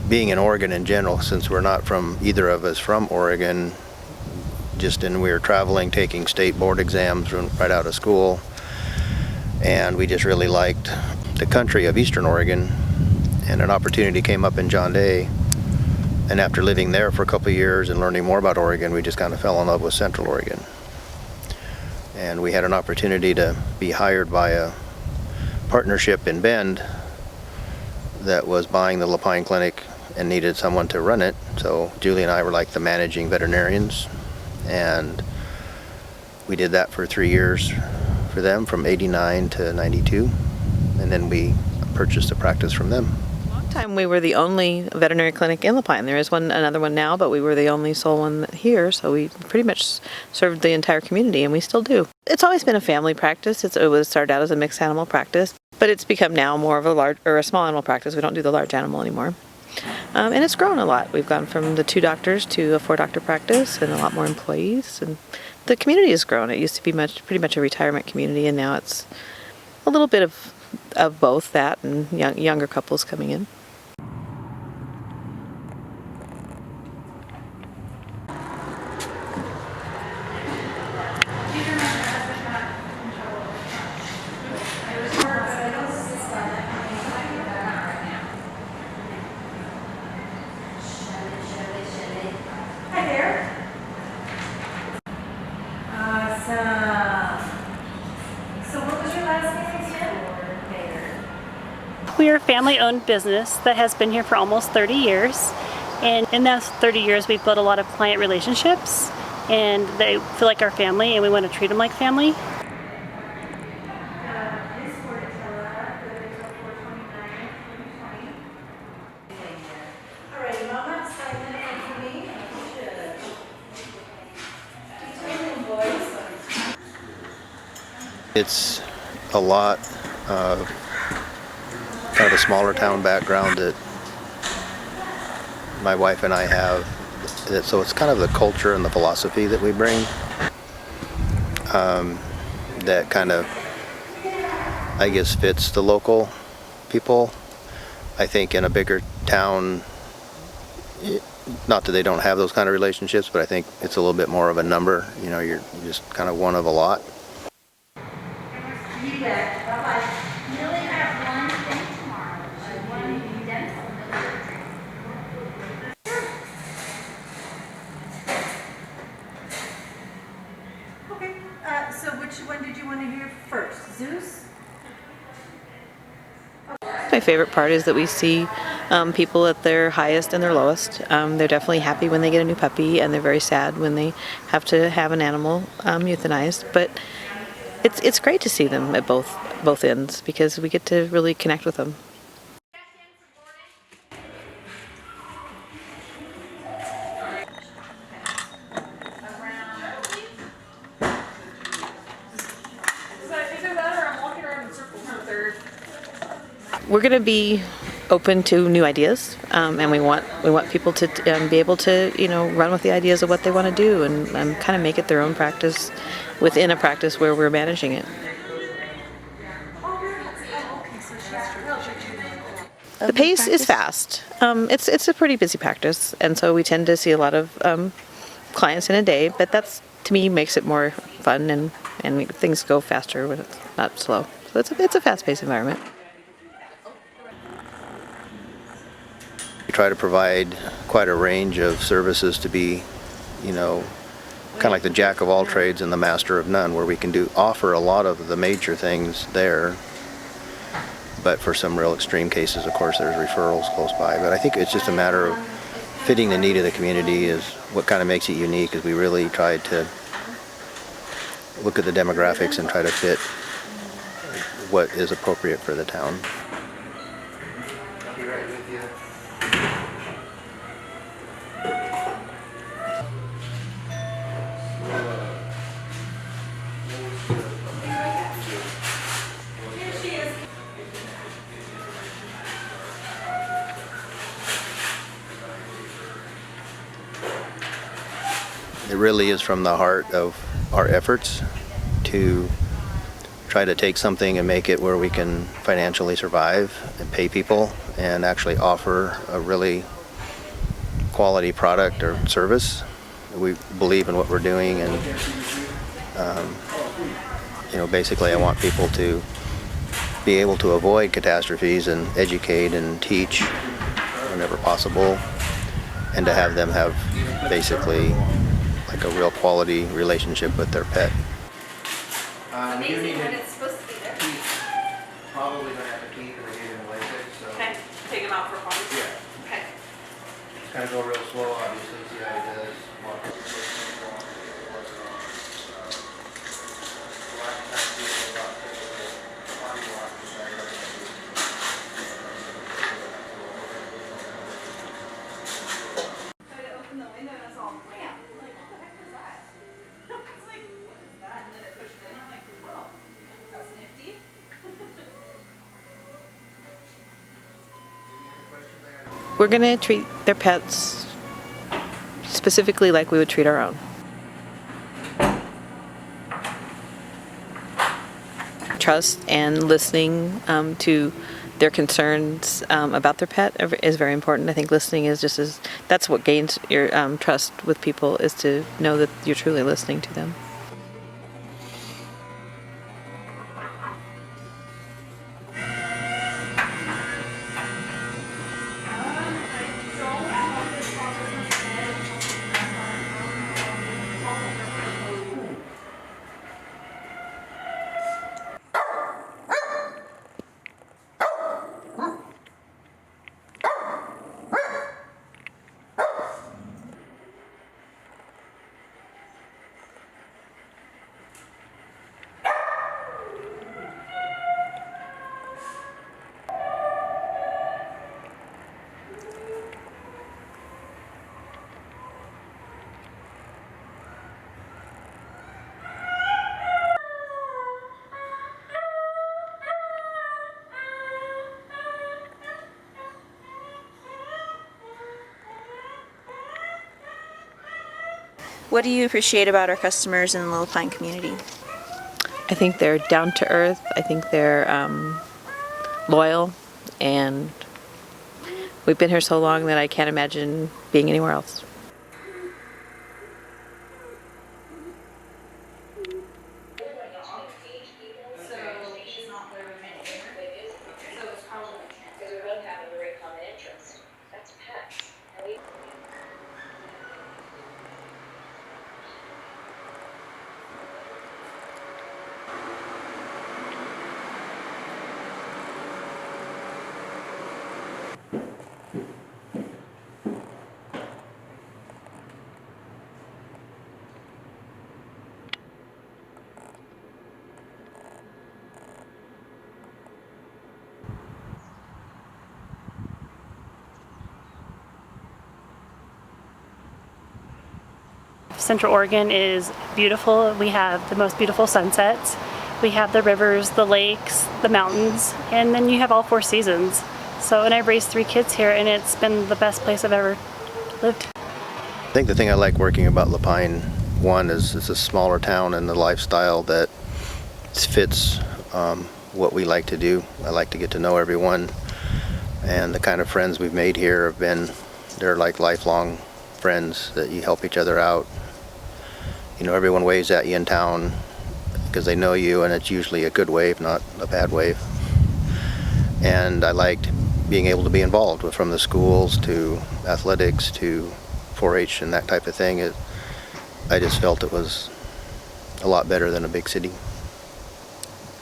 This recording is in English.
being in Oregon in general, since we're not from, either of us from Oregon, we were traveling, taking state board exams right out of school, and we just really liked the country of Eastern Oregon, and an opportunity came up in John Day, and after living there for a couple of years and learning more about Oregon, we just kind of fell in love with Central Oregon. And we had an opportunity to be hired by a partnership in Bend that was buying the Lapine Clinic and needed someone to run it. So Julie and I were like the managing veterinarians, and we did that for 3 years for them, from '89 to '92, and then we purchased a practice from them. Long time we were the only veterinary clinic in Lapine. There is another one now, but we were the only sole one here, so we pretty much served the entire community, and we still do. It's always been a family practice. It was started out as a mixed animal practice, but it's become now more of a small animal practice. We don't do the large animal anymore. And it's grown a lot. We've gone from the 2 doctors to a 4-doctor practice and a lot more employees, and the community has grown. It used to be pretty much a retirement community, and now it's a little bit of both that and younger couples coming in. We are a family-owned business that has been here for almost 30 years. And in those 30 years, we've built a lot of client relationships, and they feel like our family, and we want to treat them like family. It's a lot of kind of a smaller town background that my wife and I have, so it's kind of the culture and the philosophy that we bring that kind of, I guess, fits the local people. I think in a bigger town, not that they don't have those kind of relationships, but I think it's a little bit more of a number. You know, you're just kind of one of a lot. So which one did you want to hear first? Zeus? My favorite part is that we see people at their highest and their lowest. They're definitely happy when they get a new puppy, and they're very sad when they have to have an animal euthanized. But it's great to see them at both ends, because we get to really connect with them. We're going to be open to new ideas, and we want people to be able to, run with the ideas of what they want to do, and kind of make it their own practice within a practice where we're managing it. The pace is fast. It's a pretty busy practice, and so we tend to see a lot of clients in a day. But that's, to me, makes it more fun, and things go faster when it's not slow. So it's a fast-paced environment. We try to provide quite a range of services to be, kind of like the jack of all trades and the master of none, where we can offer a lot of the major things there. But for some real extreme cases, of course, there's referrals close by. But I think it's just a matter of fitting the need of the community is what kind of makes it unique, is we really tried to look at the demographics and try to fit what is appropriate for the town. It really is from the heart of our efforts to try to take something and make it where we can financially survive and pay people, and actually offer a really quality product or service. We believe in what we're doing, and basically I want people to be able to avoid catastrophes and educate and teach whenever possible, and to have them have basically like a real quality relationship with their pet. Amazing when it's supposed to be there. Probably gonna have to keep and get him away so Okay, take him out for fun. yeah, Okay. it's gonna go real slow, obviously, see how he does. We're going to treat their pets specifically like we would treat our own. Trust and listening to their concerns about their pet is very important. I think listening is that's what gains your trust with people, is to know that you're truly listening to them. What do you appreciate about our customers in the Little Pine community? I think they're down to earth. I think they're loyal, and we've been here so long that I can't imagine being anywhere else. Central Oregon is beautiful. We have the most beautiful sunsets. We have the rivers, the lakes, the mountains, and then you have all 4 seasons. So, and I've raised 3 kids here, and it's been the best place I've ever lived. I think the thing I like working about La Pine, one, is it's a smaller town and the lifestyle that fits what we like to do. I like to get to know everyone, and the kind of friends we've made here they're like lifelong friends that you help each other out. Everyone waves at you in town because they know you, and it's usually a good wave, not a bad wave. And I liked being able to be involved from the schools to athletics to 4-H and that type of thing. I just felt it was a lot better than a big city.